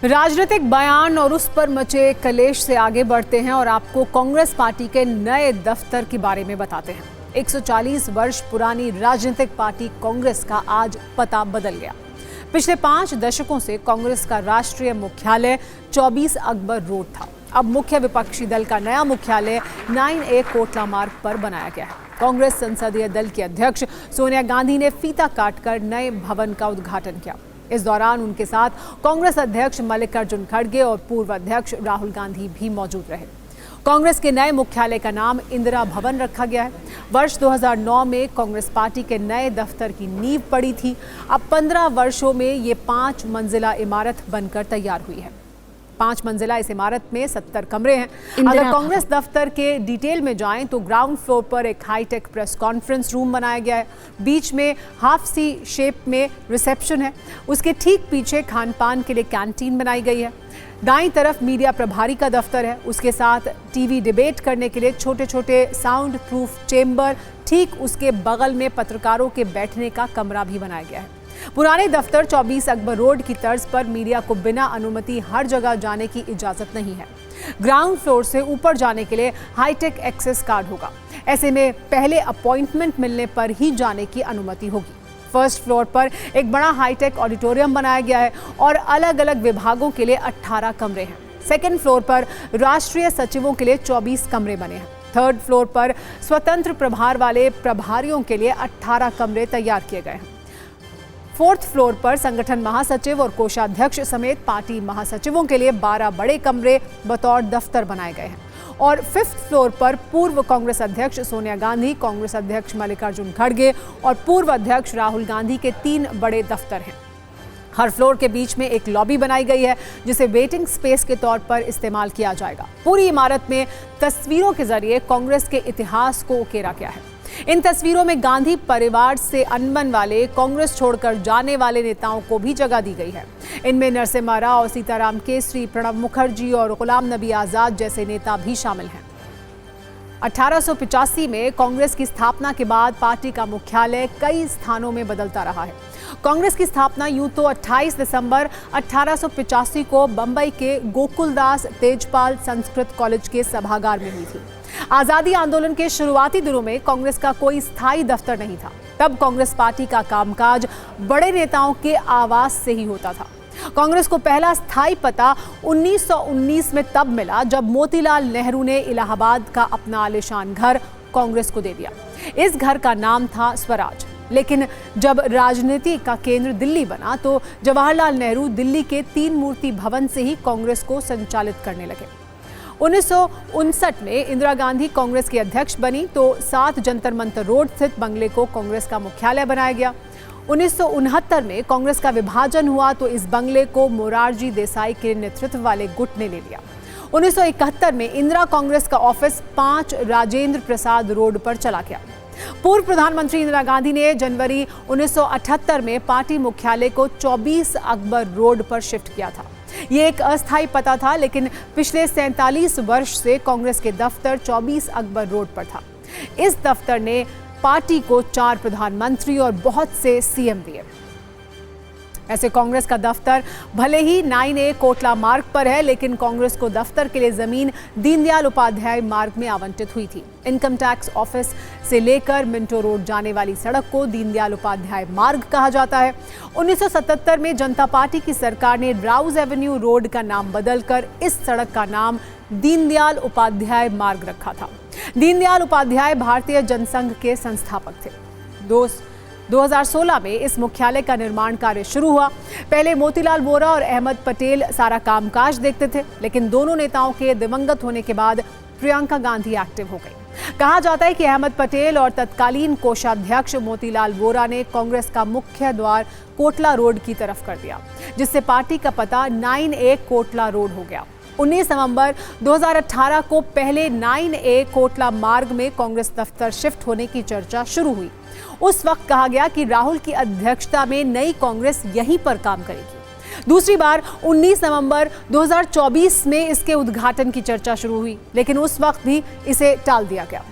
राजनीतिक बयान और उस पर मचे कलेश से आगे बढ़ते हैं और आपको कांग्रेस पार्टी के नए दफ्तर के बारे में बताते हैं। 140 वर्ष पुरानी राजनीतिक पार्टी कांग्रेस का आज पता बदल गया। पिछले 5 दशकों से कांग्रेस का राष्ट्रीय मुख्यालय 24 अकबर रोड था। अब मुख्य विपक्षी दल का नया मुख्यालय 9A कोटला मार्ग पर बनाया गया है। कांग्रेस संसदीय दल की अध्यक्ष सोनिया गांधी ने फीता काटकर नए भवन का उद्घाटन किया। इस दौरान उनके साथ कांग्रेस अध्यक्ष मल्लिकार्जुन खड़गे और पूर्व अध्यक्ष राहुल गांधी भी मौजूद रहे। कांग्रेस के नए मुख्यालय का नाम इंदिरा भवन रखा गया है। वर्ष 2009 में कांग्रेस पार्टी के नए दफ्तर की नींव पड़ी थी। अब 15 वर्षों में ये 5 मंजिला इमारत बनकर तैयार हुई है। 5 मंजिला इस इमारत में 70 कमरे हैं। अगर कांग्रेस दफ्तर के डिटेल में जाएं तो ग्राउंड फ्लोर पर एक हाईटेक प्रेस कॉन्फ्रेंस रूम बनाया गया है। बीच में हाफ सी शेप में रिसेप्शन है। उसके ठीक पीछे खान पान के लिए कैंटीन बनाई गई है। दाईं तरफ मीडिया प्रभारी का दफ्तर है। उसके साथ टीवी डिबेट करने के लिए छोटे छोटे साउंड प्रूफ चेंबर, ठीक उसके बगल में पत्रकारों के बैठने का कमरा भी बनाया गया है। पुराने दफ्तर 24 अकबर रोड की तर्ज पर मीडिया को बिना अनुमति हर जगह जाने की इजाजत नहीं है। ग्राउंड फ्लोर से ऊपर जाने के लिए हाईटेक एक्सेस कार्ड होगा। ऐसे में पहले अपॉइंटमेंट मिलने पर ही जाने की अनुमति होगी। फर्स्ट फ्लोर पर एक बड़ा हाईटेक ऑडिटोरियम बनाया गया है और अलग अलग विभागों के लिए 18 कमरे हैं। सेकेंड फ्लोर पर राष्ट्रीय सचिवों के लिए 24 कमरे बने हैं। थर्ड फ्लोर पर स्वतंत्र प्रभार वाले प्रभारियों के लिए 18 कमरे तैयार किए गए हैं। फोर्थ फ्लोर पर संगठन महासचिव और कोषाध्यक्ष समेत पार्टी महासचिवों के लिए 12 बड़े कमरे बतौर दफ्तर बनाए गए हैं। और फिफ्थ फ्लोर पर पूर्व कांग्रेस अध्यक्ष सोनिया गांधी, कांग्रेस अध्यक्ष मल्लिकार्जुन खड़गे और पूर्व अध्यक्ष राहुल गांधी के 3 बड़े दफ्तर हैं। हर फ्लोर के बीच में एक लॉबी बनाई गई है जिसे वेटिंग स्पेस के तौर पर इस्तेमाल किया जाएगा। पूरी इमारत में तस्वीरों के जरिए कांग्रेस के इतिहास को उकेरा गया है। इन तस्वीरों में गांधी परिवार से अनबन वाले, कांग्रेस छोड़कर जाने वाले नेताओं को भी जगह दी गई है। इनमें नरसिम्हा राव, सीताराम केसरी, प्रणब मुखर्जी और गुलाम नबी आजाद जैसे नेता भी शामिल हैं। 1885 में कांग्रेस की स्थापना के बाद पार्टी का मुख्यालय कई स्थानों में बदलता रहा है। कांग्रेस की स्थापना यूं तो 28 दिसंबर 1885 को बंबई के गोकुलदास तेजपाल संस्कृत कॉलेज के सभागार में हुई थी। आजादी आंदोलन के शुरुआती दिनों में कांग्रेस का कोई स्थायी दफ्तर नहीं था। तब कांग्रेस पार्टी का कामकाज बड़े नेताओं के आवास से ही होता था। कांग्रेस को पहला स्थायी पता 1919 में तब मिला जब मोतीलाल नेहरू ने इलाहाबाद का अपना आलीशान घर कांग्रेस को दे दिया। इस घर का नाम था स्वराज। लेकिन जब राजनीति का केंद्र दिल्ली बना तो जवाहरलाल नेहरू दिल्ली के 3 मूर्ति भवन से ही कांग्रेस को संचालित करने लगे। 1959 में इंदिरा गांधी कांग्रेस की अध्यक्ष बनी तो 7 जंतर मंतर रोड स्थित बंगले को कांग्रेस का मुख्यालय बनाया गया। 1969 में कांग्रेस का विभाजन हुआ तो इस बंगले को मोरारजी देसाई के नेतृत्व वाले गुट ने ले लिया। 1971 में इंदिरा कांग्रेस का ऑफिस 5 राजेंद्र प्रसाद रोड पर चला गया। पूर्व प्रधानमंत्री इंदिरा गांधी ने जनवरी 1978 में पार्टी मुख्यालय को 24 अकबर रोड पर शिफ्ट किया था। ये एक अस्थायी पता था, लेकिन पिछले 47 वर्ष से कांग्रेस के दफ्तर 24 अकबर रोड पर था। इस दफ्तर ने पार्टी को 4 प्रधानमंत्री और बहुत से सीएम दिए। ऐसे कांग्रेस का दफ्तर भले ही 9A कोटला मार्ग पर है, लेकिन कांग्रेस को दफ्तर के लिए जमीन दीनदयाल उपाध्याय मार्ग में आवंटित हुई थी। इनकम टैक्स ऑफिस से लेकर मिंटो रोड जाने वाली सड़क को दीनदयाल उपाध्याय मार्ग कहा जाता है। 1977 में जनता पार्टी की सरकार ने राउज एवेन्यू रोड का नाम बदलकर इस सड़क का नाम दीनदयाल उपाध्याय मार्ग रखा था। दीनदयाल उपाध्याय भारतीय जनसंघ के संस्थापक थे। 2016 में इस मुख्यालय का निर्माण कार्य शुरू हुआ। पहले मोतीलाल वोरा और अहमद पटेल सारा कामकाज देखते थे, लेकिन दोनों नेताओं के दिवंगत होने के बाद प्रियंका गांधी एक्टिव हो गई। कहा जाता है कि अहमद पटेल और तत्कालीन कोषाध्यक्ष मोतीलाल वोरा ने कांग्रेस का मुख्य द्वार कोटला रोड की तरफ कर दिया, जिससे पार्टी का पता 9A कोटला रोड हो गया। 19 नवंबर 2018 को पहले 9A कोटला मार्ग में कांग्रेस दफ्तर शिफ्ट होने की चर्चा शुरू हुई। उस वक्त कहा गया कि राहुल की अध्यक्षता में नई कांग्रेस यहीं पर काम करेगी। दूसरी बार 19 नवंबर 2024 में इसके उद्घाटन की चर्चा शुरू हुई, लेकिन उस वक्त भी इसे टाल दिया गया।